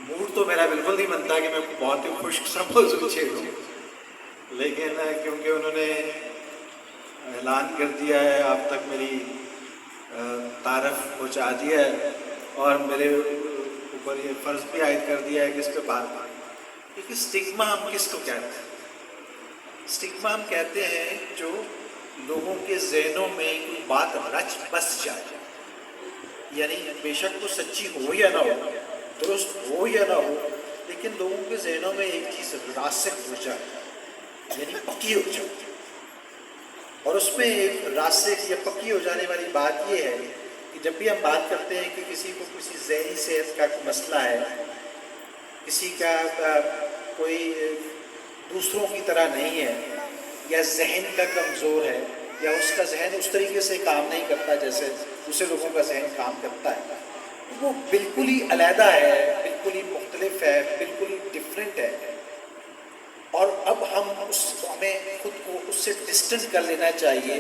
Mood تو میرا بالکل نہیں بنتا کہ میں بہت ہی خوش خبر چھیڑوں، لیکن کیونکہ انہوں نے اعلان کر دیا ہے، آپ تک میری تعارف پہنچا دیا ہے اور میرے اوپر یہ فرض بھی عائد کر دیا ہے کہ اس پہ بات کریں. کیونکہ اسٹگما ہم کس کو کہتے ہیں؟ اسٹگما ہم کہتے ہیں جو لوگوں کے ذہنوں میں کوئی بات رچ بس جائے، یعنی بے شک وہ سچی ہو یا نہ ہو، درست ہو یا نہ ہو، لیکن لوگوں کے ذہنوں میں ایک چیز راسخ ہو جائے، یعنی پکی ہو جائے. اور اس میں ایک راسخ یا پکی ہو جانے والی بات یہ ہے کہ جب بھی ہم بات کرتے ہیں کہ کسی کو کسی ذہنی صحت کا مسئلہ ہے، کسی کا کوئی دوسروں کی طرح نہیں ہے، یا ذہن کا کمزور ہے، یا اس کا ذہن اس طریقے سے کام نہیں کرتا جیسے دوسرے لوگوں کا ذہن کام کرتا ہے، وہ بالکل ہی علیحدہ ہے، بالکل ہی مختلف ہے، بالکل ہی ڈفرینٹ ہے. اور اب ہمیں خود کو اس سے ڈسٹنس کر لینا چاہیے.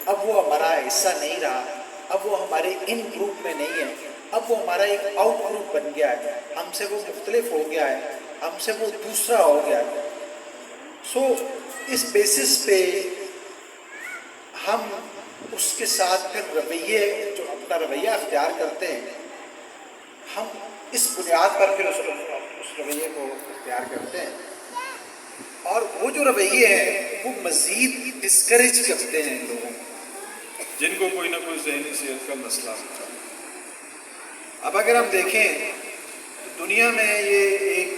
اب وہ ہمارا حصہ نہیں رہا، اب وہ ہمارے ان گروپ میں نہیں ہے، اب وہ ہمارا ایک آؤٹ گروپ بن گیا ہے، ہم سے وہ مختلف ہو گیا ہے، ہم سے وہ دوسرا ہو گیا ہے. سو اس بیسس پہ ہم اس کے ساتھ پھر رویے، جو اپنا رویہ اختیار کرتے ہیں، ہم اس بنیاد پر پھر اس رویے کو اختیار کرتے ہیں. اور وہ جو رویے ہیں وہ مزید ڈسکریج کرتے ہیں لوگوں کو جن کو کوئی نہ کوئی ذہنی صحت کا مسئلہ ہوتا ہے. اب اگر ہم دیکھیں دنیا میں یہ ایک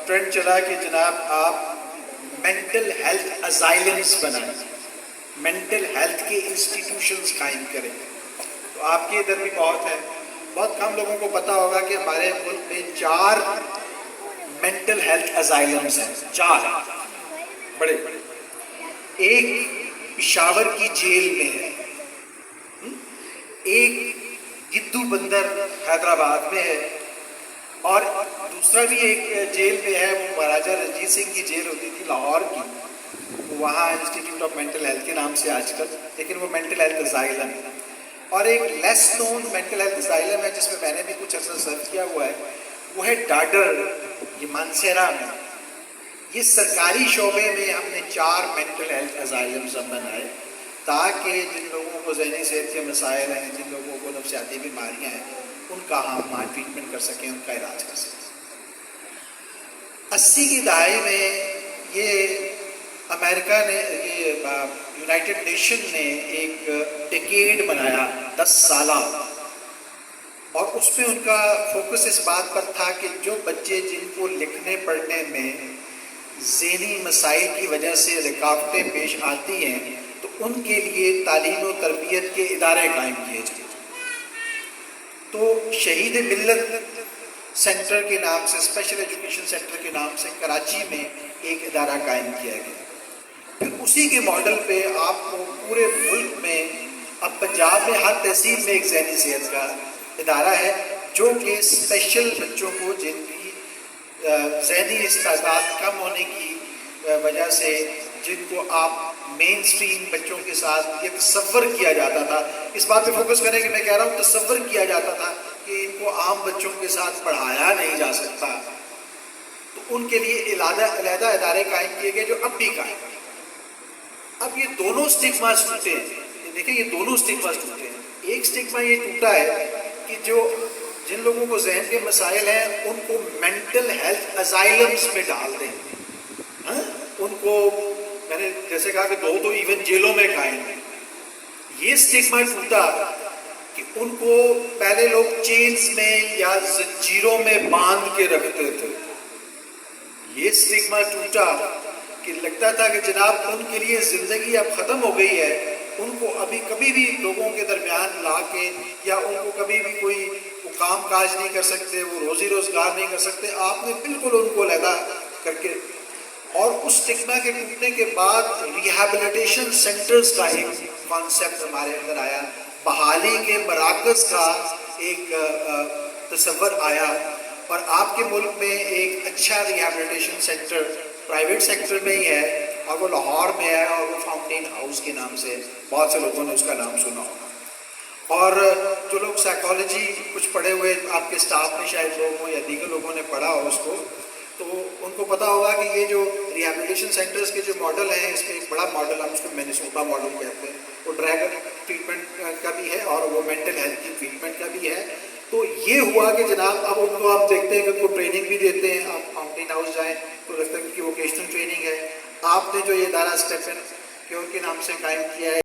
ٹرینڈ چلا کہ جناب آپ مینٹل ہیلتھ ازائلمس بنائیں، مینٹل ہیلتھ کے انسٹیٹیوشنز قائم کریں. تو آپ کے ادھر بھی بہت ہے، بہت کم لوگوں کو پتہ ہوگا کہ ہمارے ملک میں 4 مینٹل ہیلتھ ازائلمس ہیں، 4 بڑے بڑے. ایک پشاور کی جیل میں ہے، ایک گدو بندر حیدرآباد میں ہے، اور دوسرا بھی ایک جیل میں ہے، وہ مہاراجہ رنجیت سنگھ کی جیل ہوتی تھی لاہور کی، وہاں انسٹیٹیوٹ آف مینٹل ہیلتھ کے نام سے آج کل، لیکن وہ مینٹل ہیلتھ ازائلم ہے. اور ایک لیس نون مینٹل ہیلتھ ازائلم ہے جس میں میں نے بھی کچھ عرصہ سرچ کیا ہوا ہے، وہ ہے ڈاڈر، یہ مانسیرا میں. یہ سرکاری شعبے میں ہم نے 4 مینٹل ہیلتھ ازائلمز بنائے تاکہ جن لوگوں کو ذہنی صحت کے مسائل ہیں، جن لوگوں کو نفسیاتی بیماریاں ہیں، ان کا ہم وہاں ٹریٹمنٹ کر سکیں، ان کا علاج کر سکیں. 80 کی دہائی میں یہ امریکہ نے، یہ یونائٹڈ نیشن نے ایک ڈیکیڈ بنایا 10 سالہ، اور اس میں ان کا فوکس اس بات پر تھا کہ جو بچے جن کو لکھنے پڑھنے میں ذہنی مسائل کی وجہ سے رکاوٹیں پیش آتی ہیں تو ان کے لیے تعلیم و تربیت کے ادارے قائم کیے جائیں. تو شہید ملت سینٹر کے نام سے، اسپیشل ایجوکیشن سینٹر کے نام سے کراچی میں ایک ادارہ قائم کیا گیا. پھر اسی کے ماڈل پہ آپ کو پورے ملک میں، اب پنجاب میں ہر تحصیل میں ایک ذہنی صحت کا ادارہ ہے جو کہ اسپیشل بچوں کو جن کی ذہنی استعداد کم ہونے کی وجہ سے، جن کو آپ مین سٹریم بچوں کے ساتھ یہ تصور کیا جاتا تھا، اس بات پہ فوکس کریں کہ میں کہہ رہا ہوں تصور کیا جاتا تھا کہ ان کو عام بچوں کے ساتھ پڑھایا نہیں جا سکتا، تو ان کے لیے علیحدہ ادارے قائم کیے گئے جو اب بھی قائم ہیں. اب یہ دونوں سٹگماز ٹوٹے ہیں، دیکھیں یہ دونوں سٹگماز ٹوٹے ہیں. ایک سٹگما یہ ٹوٹا ہے کہ جو جن لوگوں کو ذہن کے مسائل ہیں ان کو مینٹل ہیلتھ ازائلمس میں ڈال دیں، ان کو، میں نے جیسے کہا کہ 2 تو ایون جیلوں میں قائم ہیں. یہ سٹگما ٹوٹا کہ ان کو پہلے لوگ چینز میں یا زنجیروں میں باندھ کے رکھتے تھے. یہ سٹگما ٹوٹا کہ لگتا تھا کہ جناب ان کے لیے زندگی اب ختم ہو گئی ہے، ان کو ابھی کبھی بھی لوگوں کے درمیان لا کے، یا ان کو کبھی بھی کوئی کام کاج نہیں کر سکتے، وہ روزی روزگار نہیں کر سکتے. آپ نے بالکل ان کو علیحدہ کر کے، اور اس سٹگما کے ٹوٹنے کے بعد ریہیبلیٹیشن سینٹرز کا ایک کانسیپٹ ہمارے اندر آیا، بحالی کے مراکز کا ایک تصور آیا. اور آپ کے ملک میں ایک اچھا ریہیبلیٹیشن سینٹر پرائیویٹ سیکٹر میں ہی ہے، اور وہ لاہور میں ہے، اور وہ فاؤنٹین ہاؤس کے نام سے بہت سے لوگوں نے اس کا نام سنا ہوگا. اور جو لوگ سائیکالوجی کچھ پڑھے ہوئے آپ کے اسٹاف میں شاید لوگ ہوں یا دیگر لوگوں نے پڑھا ہو اس کو، تو ان کو پتہ ہوگا کہ یہ جو ریہیبلیٹیشن سینٹرز کے جو ماڈل ہیں، اس میں ایک بڑا ماڈل ہم اس کو مینیسوٹا ماڈل کہتے ہیں، وہ ڈریگ ٹریٹمنٹ کا بھی ہے اور وہ مینٹل ہیلتھ کی ٹریٹمنٹ کا بھی ہے. تو یہ ہوا کہ جناب اب ان کو آپ دیکھتے ہیں کہ ان کو ٹریننگ بھی دیتے ہیں. آپ ماؤنٹین ہاؤس جائیں تو لگتا ہے کہ ووکیشنل ٹریننگ ہے. آپ نے جو یہ ادارہ اسٹیفن کیور کے نام سے قائم کیا ہے